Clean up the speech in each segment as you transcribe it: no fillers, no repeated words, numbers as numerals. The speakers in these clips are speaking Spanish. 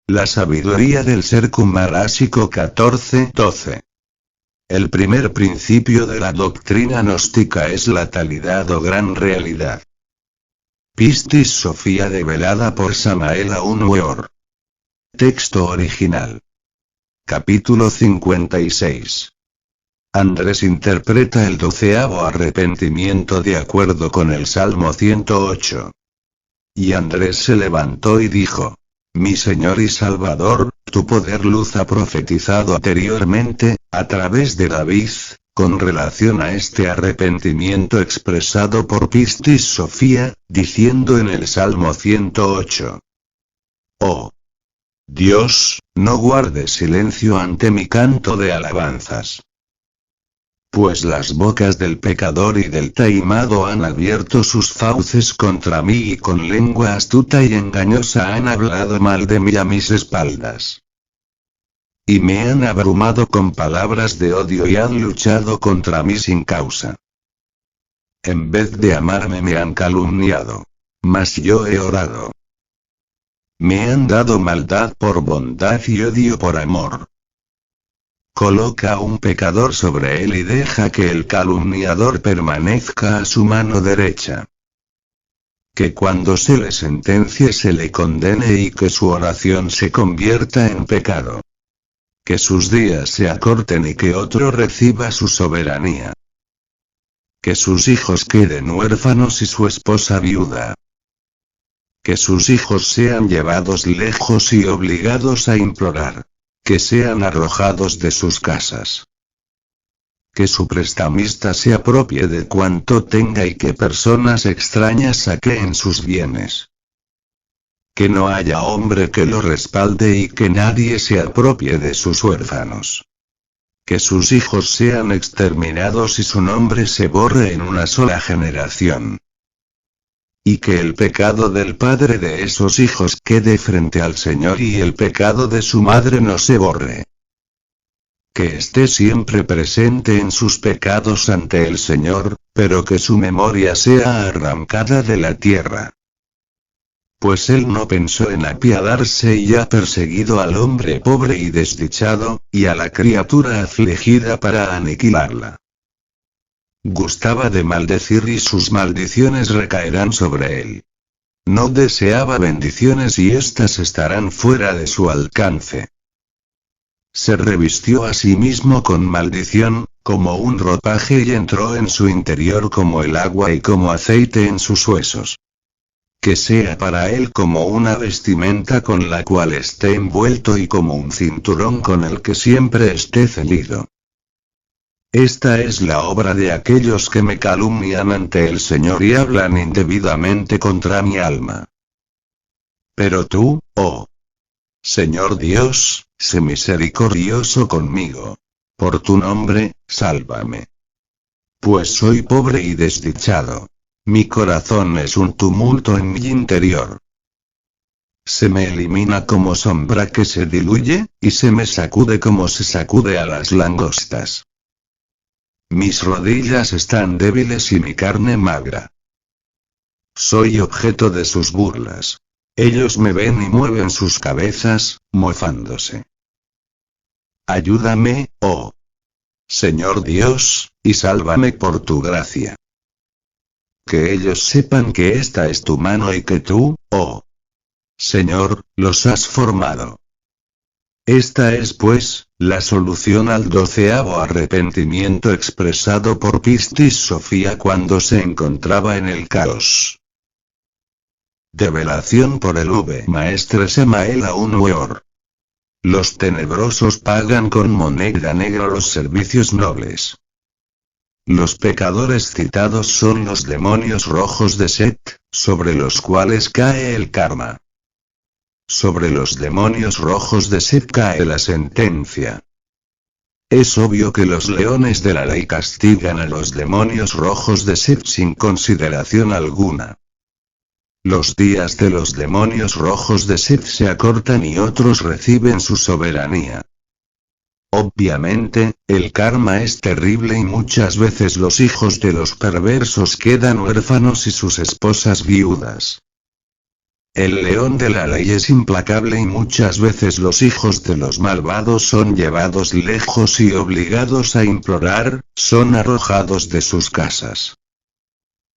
La sabiduría del ser Kumarásico 14:12. El primer principio de la doctrina gnóstica es la talidad o gran realidad. Pistis Sofía develada por Samael Aun Weor. Texto original. Capítulo 56. Andrés interpreta el 12avo arrepentimiento de acuerdo con el Salmo 108. Y Andrés se levantó y dijo: Mi Señor y Salvador, tu poder luz ha profetizado anteriormente, a través de David, con relación a este arrepentimiento expresado por Pistis Sofía, diciendo en el Salmo 108. Oh Dios, no guardes silencio ante mi canto de alabanzas. Pues las bocas del pecador y del taimado han abierto sus fauces contra mí y con lengua astuta y engañosa han hablado mal de mí a mis espaldas. Y me han abrumado con palabras de odio y han luchado contra mí sin causa. En vez de amarme me han calumniado. Mas yo he orado. Me han dado maldad por bondad y odio por amor. Coloca a un pecador sobre él y deja que el calumniador permanezca a su mano derecha. Que cuando se le sentencie se le condene y que su oración se convierta en pecado. Que sus días se acorten y que otro reciba su soberanía. Que sus hijos queden huérfanos y su esposa viuda. Que sus hijos sean llevados lejos y obligados a implorar. Que sean arrojados de sus casas. Que su prestamista se apropie de cuanto tenga y que personas extrañas saqueen sus bienes. Que no haya hombre que lo respalde y que nadie se apropie de sus huérfanos. Que sus hijos sean exterminados y su nombre se borre en una sola generación. Y que el pecado del padre de esos hijos quede frente al Señor y el pecado de su madre no se borre. Que esté siempre presente en sus pecados ante el Señor, pero que su memoria sea arrancada de la tierra. Pues él no pensó en apiadarse y ha perseguido al hombre pobre y desdichado, y a la criatura afligida para aniquilarla. Gustaba de maldecir y sus maldiciones recaerán sobre él. No deseaba bendiciones y éstas estarán fuera de su alcance. Se revistió a sí mismo con maldición, como un ropaje y entró en su interior como el agua y como aceite en sus huesos. Que sea para él como una vestimenta con la cual esté envuelto y como un cinturón con el que siempre esté ceñido. Esta es la obra de aquellos que me calumnian ante el Señor y hablan indebidamente contra mi alma. Pero tú, oh Señor Dios, sé misericordioso conmigo. Por tu nombre, sálvame. Pues soy pobre y desdichado. Mi corazón es un tumulto en mi interior. Se me elimina como sombra que se diluye, y se me sacude como se sacude a las langostas. Mis rodillas están débiles y mi carne magra. Soy objeto de sus burlas. Ellos me ven y mueven sus cabezas, mofándose. Ayúdame, oh Señor Dios, y sálvame por tu gracia. Que ellos sepan que esta es tu mano y que tú, oh Señor, los has formado. Esta es pues, la solución al 12avo arrepentimiento expresado por Pistis Sofía cuando se encontraba en el caos. Develación por el Maestre Samael Aun Weor. Los tenebrosos pagan con moneda negra los servicios nobles. Los pecadores citados son los demonios rojos de Set, sobre los cuales cae el karma. Sobre los demonios rojos de Set cae la sentencia. Es obvio que los leones de la ley castigan a los demonios rojos de Set sin consideración alguna. Los días de los demonios rojos de Set se acortan y otros reciben su soberanía. Obviamente, el karma es terrible y muchas veces los hijos de los perversos quedan huérfanos y sus esposas viudas. El león de la ley es implacable y muchas veces los hijos de los malvados son llevados lejos y obligados a implorar, son arrojados de sus casas.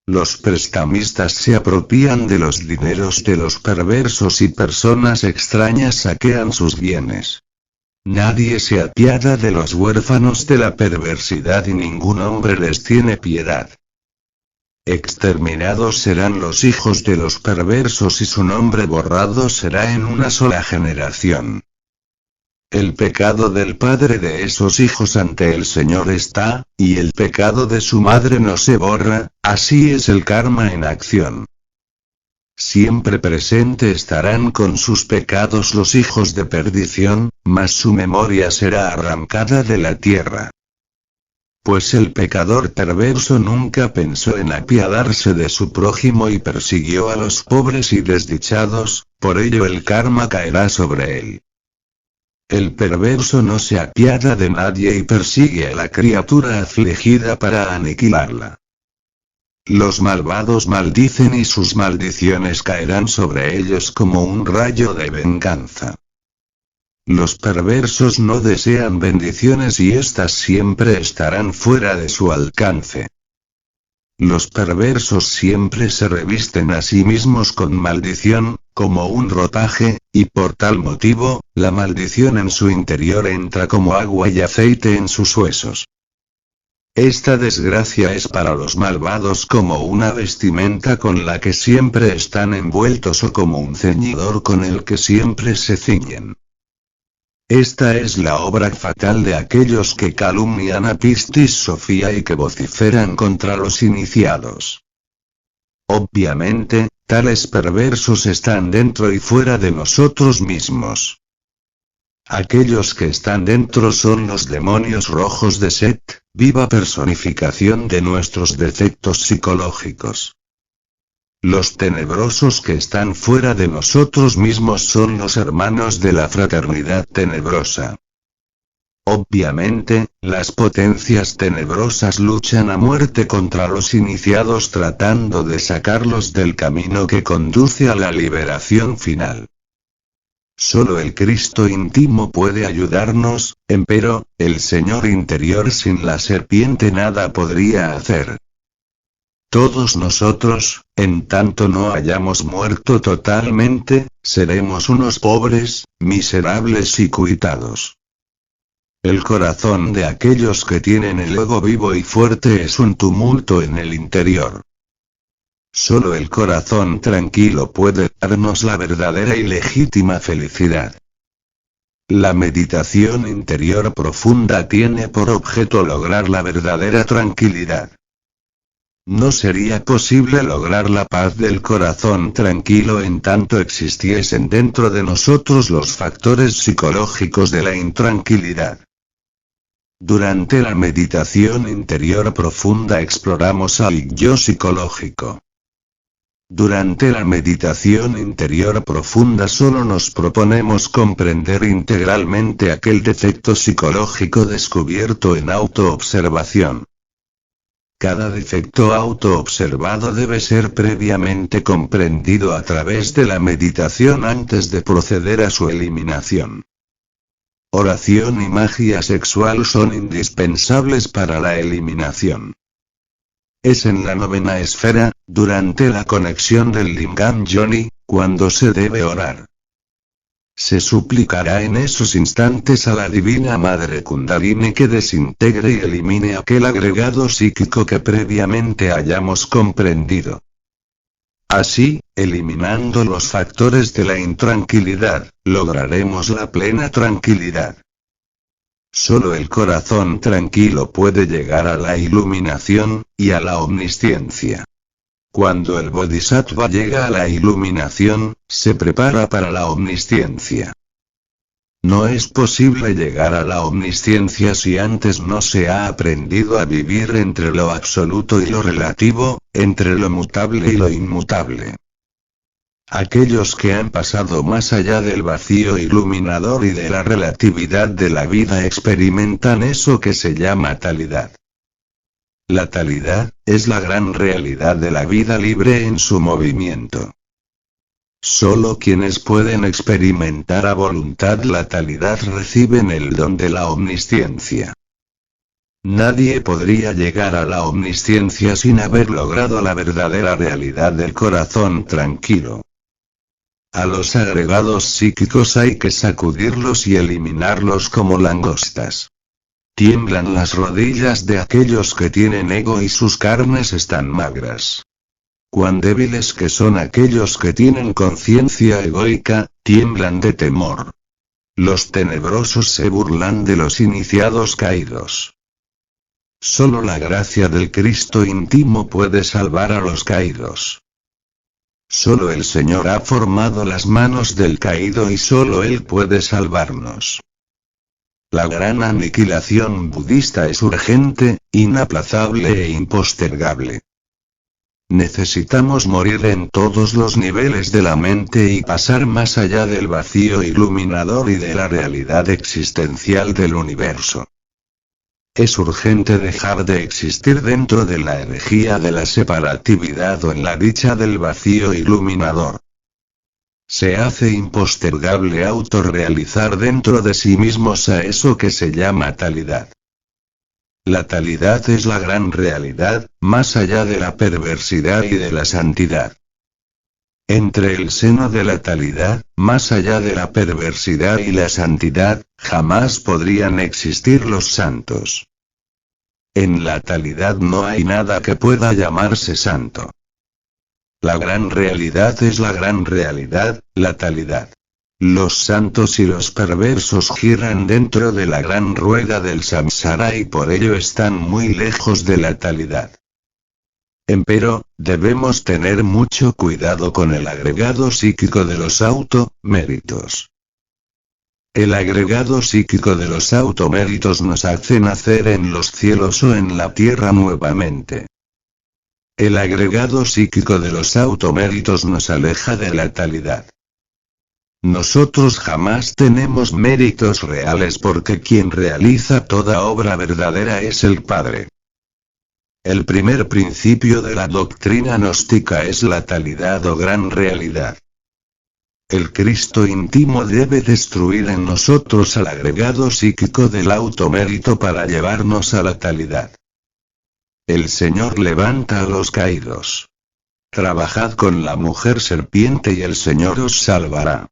Los prestamistas se apropian de los dineros de los perversos y personas extrañas saquean sus bienes. Nadie se apiada de los huérfanos de la perversidad y ningún hombre les tiene piedad. Exterminados serán los hijos de los perversos y su nombre borrado será en una sola generación. El pecado del padre de esos hijos ante el Señor está, y el pecado de su madre no se borra, así es el karma en acción. Siempre presente estarán con sus pecados los hijos de perdición, mas su memoria será arrancada de la tierra. Pues el pecador perverso nunca pensó en apiadarse de su prójimo y persiguió a los pobres y desdichados, por ello el karma caerá sobre él. El perverso no se apiada de nadie y persigue a la criatura afligida para aniquilarla. Los malvados maldicen y sus maldiciones caerán sobre ellos como un rayo de venganza. Los perversos no desean bendiciones y éstas siempre estarán fuera de su alcance. Los perversos siempre se revisten a sí mismos con maldición, como un ropaje, y por tal motivo, la maldición en su interior entra como agua y aceite en sus huesos. Esta desgracia es para los malvados como una vestimenta con la que siempre están envueltos o como un ceñidor con el que siempre se ciñen. Esta es la obra fatal de aquellos que calumnian a Pistis Sofía y que vociferan contra los iniciados. Obviamente, tales perversos están dentro y fuera de nosotros mismos. Aquellos que están dentro son los demonios rojos de Set, viva personificación de nuestros defectos psicológicos. Los tenebrosos que están fuera de nosotros mismos son los hermanos de la fraternidad tenebrosa. Obviamente, las potencias tenebrosas luchan a muerte contra los iniciados tratando de sacarlos del camino que conduce a la liberación final. Solo el Cristo íntimo puede ayudarnos, empero, el Señor interior sin la serpiente nada podría hacer. Todos nosotros, en tanto no hayamos muerto totalmente, seremos unos pobres, miserables y cuitados. El corazón de aquellos que tienen el ego vivo y fuerte es un tumulto en el interior. Solo el corazón tranquilo puede darnos la verdadera y legítima felicidad. La meditación interior profunda tiene por objeto lograr la verdadera tranquilidad. No sería posible lograr la paz del corazón tranquilo en tanto existiesen dentro de nosotros los factores psicológicos de la intranquilidad. Durante la meditación interior profunda exploramos al yo psicológico. Durante la meditación interior profunda solo nos proponemos comprender integralmente aquel defecto psicológico descubierto en autoobservación. Cada defecto autoobservado debe ser previamente comprendido a través de la meditación antes de proceder a su eliminación. Oración y magia sexual son indispensables para la eliminación. Es en la novena esfera, durante la conexión del Lingam Yoni, cuando se debe orar. Se suplicará en esos instantes a la Divina Madre Kundalini que desintegre y elimine aquel agregado psíquico que previamente hayamos comprendido. Así, eliminando los factores de la intranquilidad, lograremos la plena tranquilidad. Solo el corazón tranquilo puede llegar a la iluminación, y a la omnisciencia. Cuando el Bodhisattva llega a la iluminación, se prepara para la omnisciencia. No es posible llegar a la omnisciencia si antes no se ha aprendido a vivir entre lo absoluto y lo relativo, entre lo mutable y lo inmutable. Aquellos que han pasado más allá del vacío iluminador y de la relatividad de la vida experimentan eso que se llama talidad. La talidad, es la gran realidad de la vida libre en su movimiento. Solo quienes pueden experimentar a voluntad la talidad reciben el don de la omnisciencia. Nadie podría llegar a la omnisciencia sin haber logrado la verdadera realidad del corazón tranquilo. A los agregados psíquicos hay que sacudirlos y eliminarlos como langostas. Tiemblan las rodillas de aquellos que tienen ego y sus carnes están magras. Cuán débiles que son aquellos que tienen conciencia egoica, tiemblan de temor. Los tenebrosos se burlan de los iniciados caídos. Solo la gracia del Cristo íntimo puede salvar a los caídos. Solo el Señor ha formado las manos del caído y solo Él puede salvarnos. La gran aniquilación budista es urgente, inaplazable e impostergable. Necesitamos morir en todos los niveles de la mente y pasar más allá del vacío iluminador y de la realidad existencial del universo. Es urgente dejar de existir dentro de la herejía de la separatividad o en la dicha del vacío iluminador. Se hace impostergable autorrealizar dentro de sí mismos a eso que se llama talidad. La talidad es la gran realidad, más allá de la perversidad y de la santidad. Entre el seno de la talidad, más allá de la perversidad y la santidad, jamás podrían existir los santos. En la talidad no hay nada que pueda llamarse santo. La gran realidad es la gran realidad, la talidad. Los santos y los perversos giran dentro de la gran rueda del samsara y por ello están muy lejos de la talidad. Empero, debemos tener mucho cuidado con el agregado psíquico de los automéritos. El agregado psíquico de los automéritos nos hace nacer en los cielos o en la tierra nuevamente. El agregado psíquico de los automéritos nos aleja de la talidad. Nosotros jamás tenemos méritos reales porque quien realiza toda obra verdadera es el Padre. El primer principio de la doctrina gnóstica es la talidad o gran realidad. El Cristo íntimo debe destruir en nosotros al agregado psíquico del automérito para llevarnos a la talidad. El Señor levanta a los caídos. Trabajad con la mujer serpiente y el Señor os salvará.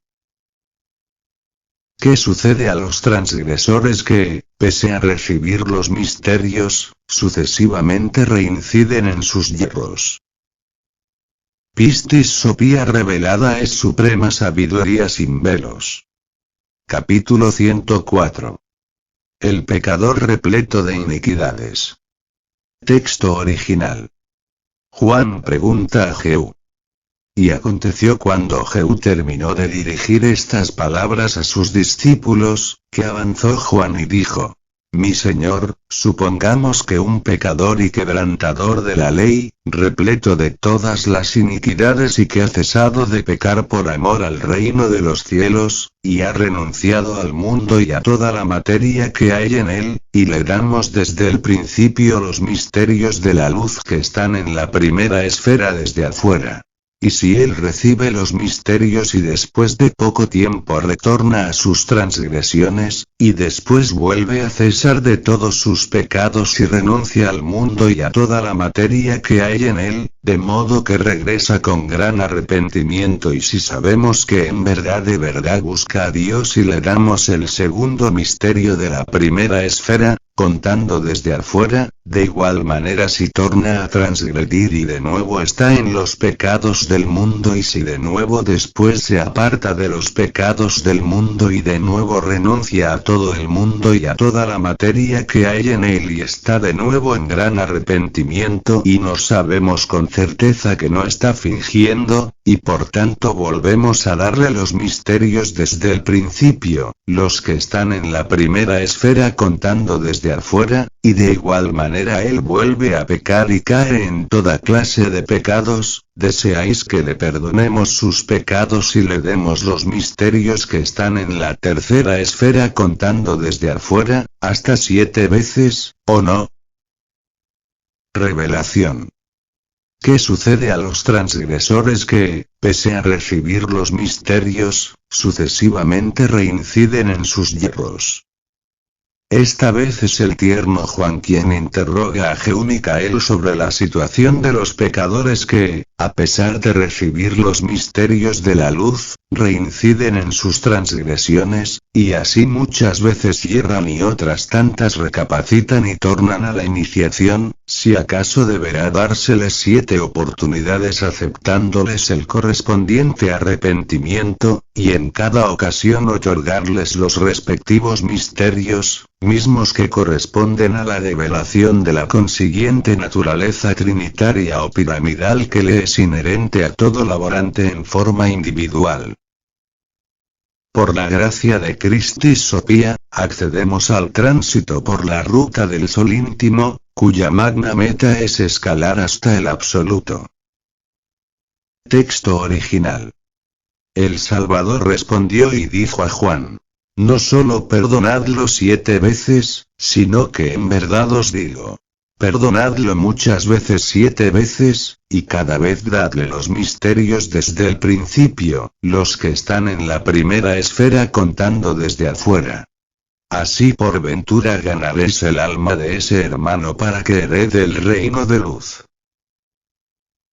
¿Qué sucede a los transgresores que, pese a recibir los misterios, sucesivamente reinciden en sus yerros? Pistis Sophia revelada es suprema sabiduría sin velos. Capítulo 104. El pecador repleto de iniquidades. Texto original. Juan pregunta a Jehú. Y aconteció cuando Jehú terminó de dirigir estas palabras a sus discípulos, que avanzó Juan y dijo: Mi Señor, supongamos que un pecador y quebrantador de la ley, repleto de todas las iniquidades y que ha cesado de pecar por amor al reino de los cielos, y ha renunciado al mundo y a toda la materia que hay en él, y le damos desde el principio los misterios de la luz que están en la primera esfera desde afuera. Y si él recibe los misterios y después de poco tiempo retorna a sus transgresiones, y después vuelve a cesar de todos sus pecados y renuncia al mundo y a toda la materia que hay en él, de modo que regresa con gran arrepentimiento y si sabemos que en verdad de verdad busca a Dios y le damos el segundo misterio de la primera esfera, contando desde afuera, de igual manera si torna a transgredir y de nuevo está en los pecados del mundo y si de nuevo después se aparta de los pecados del mundo y de nuevo renuncia a todo el mundo y a toda la materia que hay en él y está de nuevo en gran arrepentimiento y no sabemos con certeza que no está fingiendo, y por tanto volvemos a darle los misterios desde el principio, los que están en la primera esfera contando desde afuera, y de igual manera él vuelve a pecar y cae en toda clase de pecados. ¿Deseáis que le perdonemos sus pecados y le demos los misterios que están en la tercera esfera contando desde afuera, hasta 7 veces, o no? Revelación. ¿Qué sucede a los transgresores que, pese a recibir los misterios, sucesivamente reinciden en sus yerros? Esta vez es el tierno Juan quien interroga a Jehú Micael sobre la situación de los pecadores que, a pesar de recibir los misterios de la luz, reinciden en sus transgresiones, y así muchas veces yerran y otras tantas recapacitan y tornan a la iniciación, si acaso deberá dárseles 7 oportunidades aceptándoles el correspondiente arrepentimiento, y en cada ocasión otorgarles los respectivos misterios, mismos que corresponden a la revelación de la consiguiente naturaleza trinitaria o piramidal que le es inherente a todo laborante en forma individual. Por la gracia de Christis Sophia, accedemos al tránsito por la ruta del sol íntimo, cuya magna meta es escalar hasta el absoluto. Texto original. El Salvador respondió y dijo a Juan: no solo perdonadlo 7 veces, sino que en verdad os digo, perdonadlo muchas veces 7 veces, y cada vez dadle los misterios desde el principio, los que están en la primera esfera contando desde afuera. Así por ventura ganaréis el alma de ese hermano para que herede el reino de luz.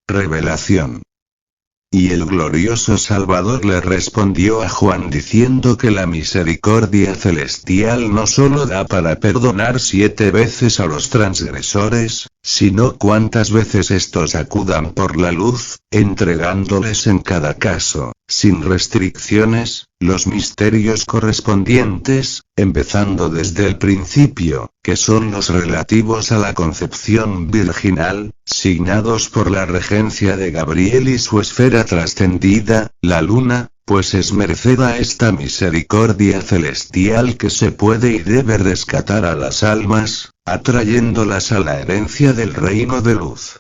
Revelación. Y el glorioso Salvador le respondió a Juan diciendo que la misericordia celestial no solo da para perdonar 7 veces a los transgresores, sino cuantas veces estos acudan por la luz, entregándoles en cada caso, sin restricciones, los misterios correspondientes, empezando desde el principio, que son los relativos a la concepción virginal, signados por la regencia de Gabriel y su esfera trascendida, la luna, pues es merced a esta misericordia celestial que se puede y debe rescatar a las almas, atrayéndolas a la herencia del reino de luz.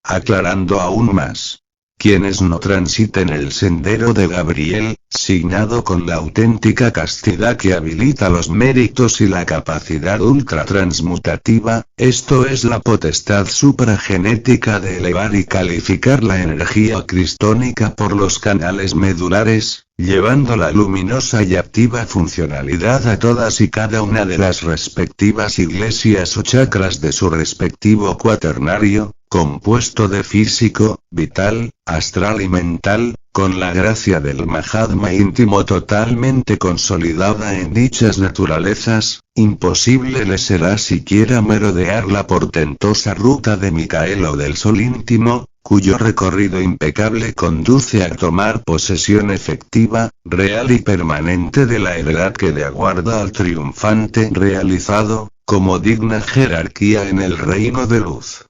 Aclarando aún más. Quienes no transiten el sendero de Gabriel, signado con la auténtica castidad que habilita los méritos y la capacidad ultratransmutativa, esto es la potestad supragenética de elevar y calificar la energía cristónica por los canales medulares, llevando la luminosa y activa funcionalidad a todas y cada una de las respectivas iglesias o chakras de su respectivo cuaternario, compuesto de físico, vital, astral y mental, con la gracia del Mahatma íntimo totalmente consolidada en dichas naturalezas, imposible le será siquiera merodear la portentosa ruta de Micael o del sol íntimo, cuyo recorrido impecable conduce a tomar posesión efectiva, real y permanente de la heredad que le aguarda al triunfante realizado, como digna jerarquía en el reino de luz.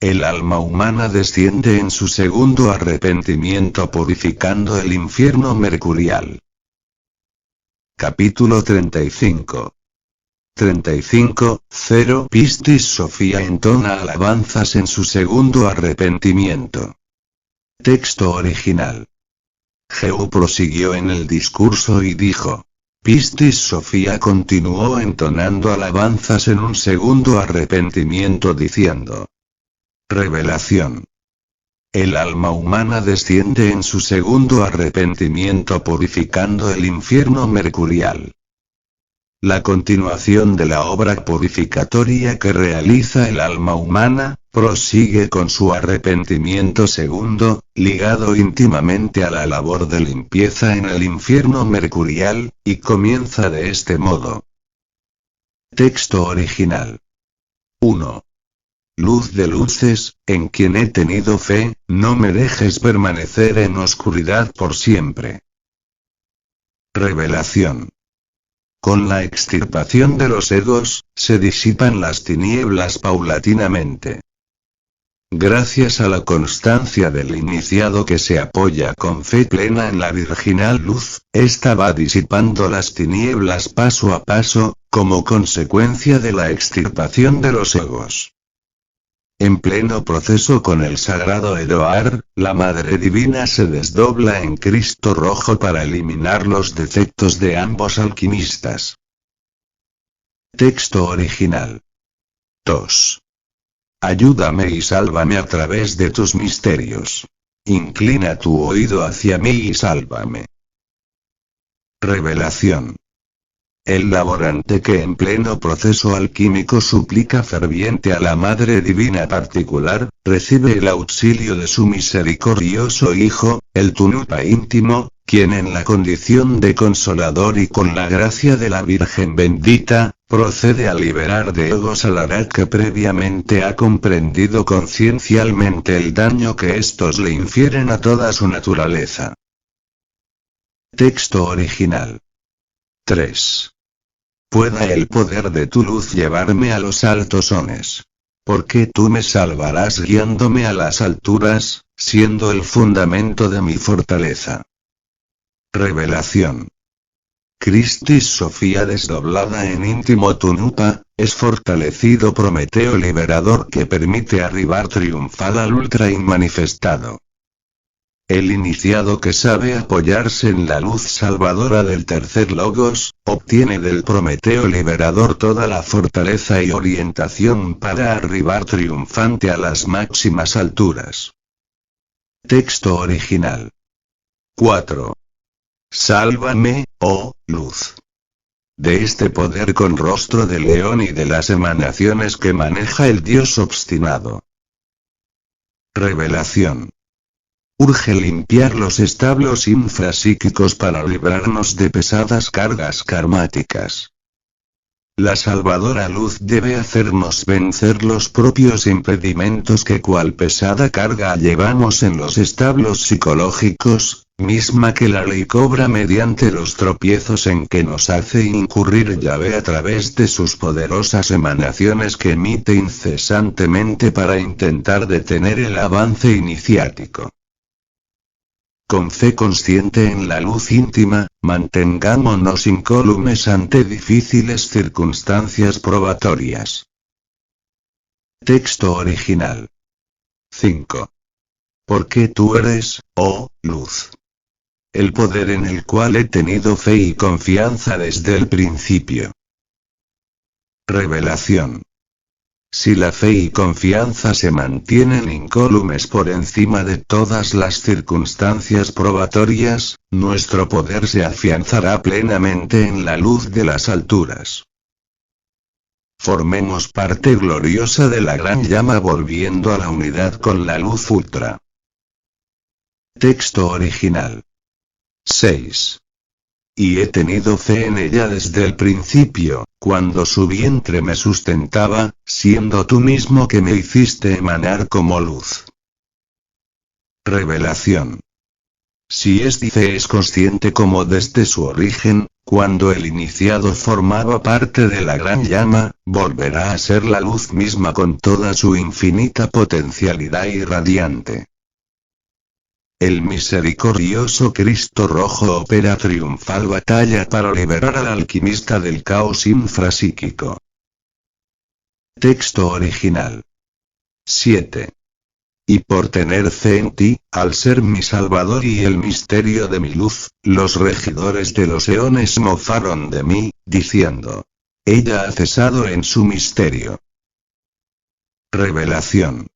El alma humana desciende en su segundo arrepentimiento purificando el infierno mercurial. Capítulo 35. 35.0 Pistis Sophia entona alabanzas en su segundo arrepentimiento. Texto original. Jehú prosiguió en el discurso y dijo: Pistis Sophia continuó entonando alabanzas en un segundo arrepentimiento diciendo: Revelación. El alma humana desciende en su segundo arrepentimiento purificando el infierno mercurial. La continuación de la obra purificatoria que realiza el alma humana, prosigue con su arrepentimiento segundo, ligado íntimamente a la labor de limpieza en el infierno mercurial, y comienza de este modo. Texto original. 1. Luz de luces, en quien he tenido fe, no me dejes permanecer en oscuridad por siempre. Revelación. Con la extirpación de los egos, se disipan las tinieblas paulatinamente. Gracias a la constancia del iniciado que se apoya con fe plena en la virginal luz, ésta va disipando las tinieblas paso a paso, como consecuencia de la extirpación de los egos. En pleno proceso con el sagrado Eroar, la Madre Divina se desdobla en Cristo rojo para eliminar los defectos de ambos alquimistas. Texto original. 2. Ayúdame y sálvame a través de tus misterios. Inclina tu oído hacia mí y sálvame. Revelación. El laborante que en pleno proceso alquímico suplica ferviente a la Madre Divina particular, recibe el auxilio de su misericordioso Hijo, el Tunupa íntimo, quien en la condición de consolador y con la gracia de la Virgen bendita, procede a liberar de egos al Arat que previamente ha comprendido conciencialmente el daño que estos le infieren a toda su naturaleza. Texto original. 3. Pueda el poder de tu luz llevarme a los altos sones. Porque tú me salvarás guiándome a las alturas, siendo el fundamento de mi fortaleza. Revelación. Christis Sofía desdoblada en íntimo Tunupa, es fortalecido Prometeo liberador que permite arribar triunfal al ultra inmanifestado. El iniciado que sabe apoyarse en la luz salvadora del tercer logos, obtiene del Prometeo liberador toda la fortaleza y orientación para arribar triunfante a las máximas alturas. Texto original. 4. Sálvame, oh luz. De este poder con rostro de león y de las emanaciones que maneja el Dios obstinado. Revelación. Urge limpiar los establos infrapsíquicos para librarnos de pesadas cargas karmáticas. La salvadora luz debe hacernos vencer los propios impedimentos que cual pesada carga llevamos en los establos psicológicos, misma que la ley cobra mediante los tropiezos en que nos hace incurrir Yahvé a través de sus poderosas emanaciones que emite incesantemente para intentar detener el avance iniciático. Con fe consciente en la luz íntima, mantengámonos incólumes ante difíciles circunstancias probatorias. Texto original. 5. Porque tú eres, oh luz. El poder en el cual he tenido fe y confianza desde el principio. Revelación. Si la fe y confianza se mantienen incólumes por encima de todas las circunstancias probatorias, nuestro poder se afianzará plenamente en la luz de las alturas. Formemos parte gloriosa de la gran llama volviendo a la unidad con la luz ultra. Texto original. 6. Y he tenido fe en ella desde el principio, cuando su vientre me sustentaba, siendo tú mismo que me hiciste emanar como luz. Revelación. Si esta fe es consciente como desde su origen, cuando el iniciado formaba parte de la gran llama, volverá a ser la luz misma con toda su infinita potencialidad irradiante. El misericordioso Cristo Rojo opera triunfal batalla para liberar al alquimista del caos infrapsíquico. Texto original. 7. Y por tener fe en ti, al ser mi Salvador y el misterio de mi luz, los regidores de los eones mofaron de mí, diciendo: ella ha cesado en su misterio. Revelación.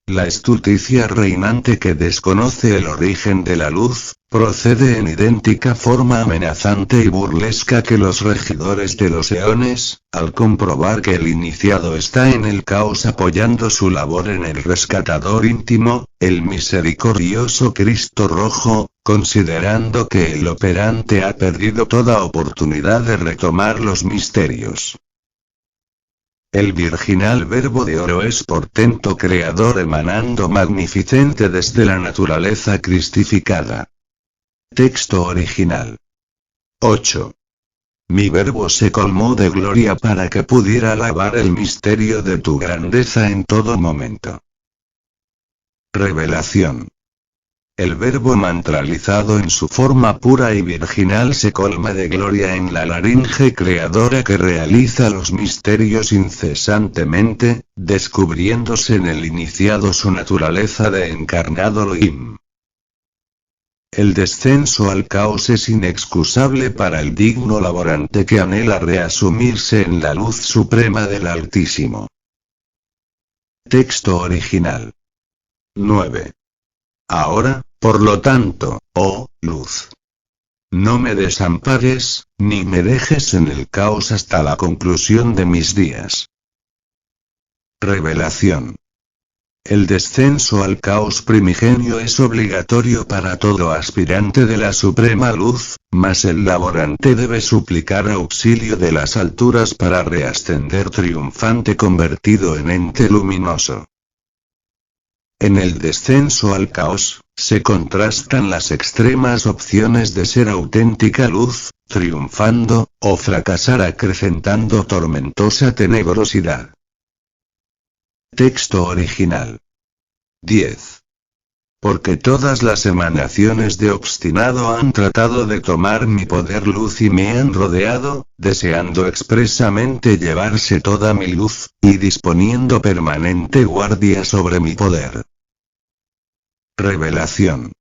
La estulticia reinante que desconoce el origen de la luz, procede en idéntica forma amenazante y burlesca que los regidores de los eones, al comprobar que el iniciado está en el caos apoyando su labor en el rescatador íntimo, el misericordioso Cristo Rojo, considerando que el operante ha perdido toda oportunidad de retomar los misterios. El virginal verbo de oro es portento creador emanando magnificente desde la naturaleza cristificada. Texto original. 8. Mi verbo se colmó de gloria para que pudiera alabar el misterio de tu grandeza en todo momento. Revelación. El verbo mantralizado en su forma pura y virginal se colma de gloria en la laringe creadora que realiza los misterios incesantemente, descubriéndose en el iniciado su naturaleza de encarnado Elohim. El descenso al caos es inexcusable para el digno laborante que anhela reasumirse en la luz suprema del Altísimo. Texto original. 9. Ahora, por lo tanto, oh luz, no me desampares, ni me dejes en el caos hasta la conclusión de mis días. Revelación. El descenso al caos primigenio es obligatorio para todo aspirante de la suprema luz, mas el laborante debe suplicar auxilio de las alturas para reascender triunfante convertido en ente luminoso. En el descenso al caos, se contrastan las extremas opciones de ser auténtica luz, triunfando, o fracasar acrecentando tormentosa tenebrosidad. Texto original. 10. Porque todas las emanaciones de obstinado han tratado de tomar mi poder luz y me han rodeado, deseando expresamente llevarse toda mi luz, y disponiendo permanente guardia sobre mi poder. Revelación.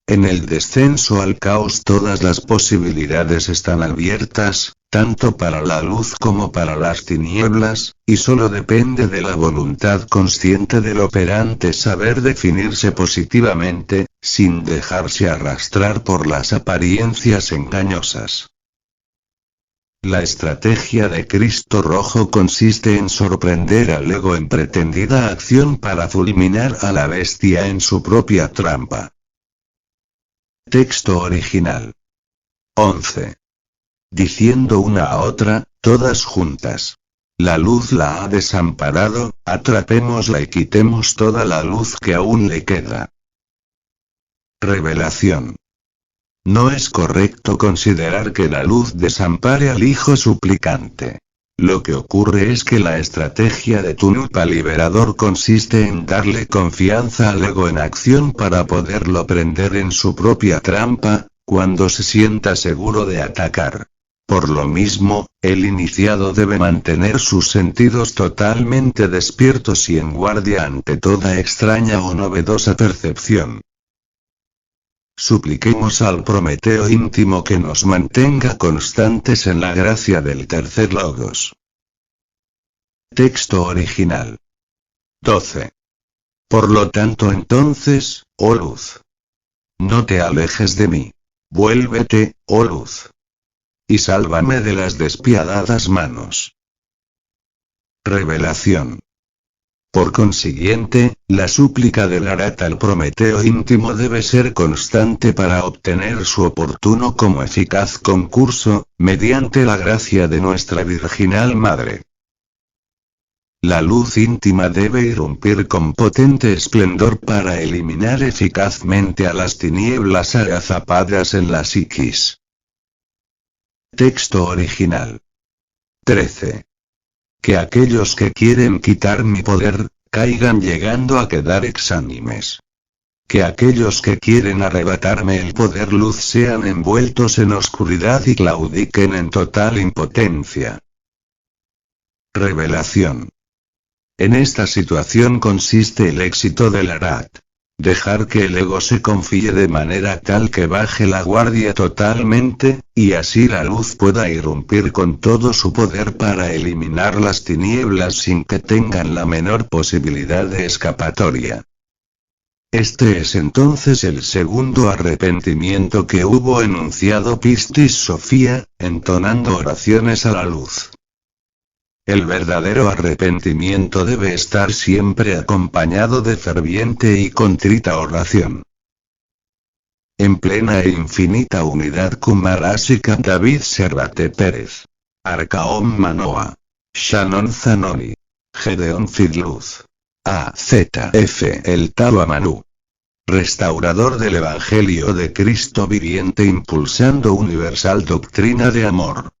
En el descenso al caos todas las posibilidades están abiertas, tanto para la luz como para las tinieblas, y solo depende de la voluntad consciente del operante saber definirse positivamente, sin dejarse arrastrar por las apariencias engañosas. La estrategia de Cristo Rojo consiste en sorprender al ego en pretendida acción para fulminar a la bestia en su propia trampa. Texto original. 11. Diciendo una a otra, todas juntas. La luz la ha desamparado, atrapémosla y quitemos toda la luz que aún le queda. Revelación. No es correcto considerar que la luz desampare al hijo suplicante. Lo que ocurre es que la estrategia de Tunupa liberador consiste en darle confianza al ego en acción para poderlo prender en su propia trampa, cuando se sienta seguro de atacar. Por lo mismo, el iniciado debe mantener sus sentidos totalmente despiertos y en guardia ante toda extraña o novedosa percepción. Supliquemos al Prometeo íntimo que nos mantenga constantes en la gracia del tercer logos. Texto original. 12. Por lo tanto entonces, oh luz, no te alejes de mí. Vuélvete, oh luz, y sálvame de las despiadadas manos. Revelación. Por consiguiente, la súplica del Arhat al Prometeo íntimo debe ser constante para obtener su oportuno como eficaz concurso, mediante la gracia de nuestra Virginal Madre. La luz íntima debe irrumpir con potente esplendor para eliminar eficazmente a las tinieblas agazapadas en la psiquis. Texto original. 13. Que aquellos que quieren quitar mi poder, caigan llegando a quedar exánimes. Que aquellos que quieren arrebatarme el poder luz sean envueltos en oscuridad y claudiquen en total impotencia. Revelación. En esta situación consiste el éxito del Arhat. Dejar que el ego se confíe de manera tal que baje la guardia totalmente, y así la luz pueda irrumpir con todo su poder para eliminar las tinieblas sin que tengan la menor posibilidad de escapatoria. Este es entonces el segundo arrepentimiento que hubo enunciado Pistis Sofía, entonando oraciones a la luz. El verdadero arrepentimiento debe estar siempre acompañado de ferviente y contrita oración. En plena e infinita unidad Kumarasika David Servate Pérez. Arcaón Manoa. Shannon Zanoni. Gedeón Fidluz. A.Z.F. El Tao Manu. Restaurador del Evangelio de Cristo viviente impulsando universal doctrina de amor.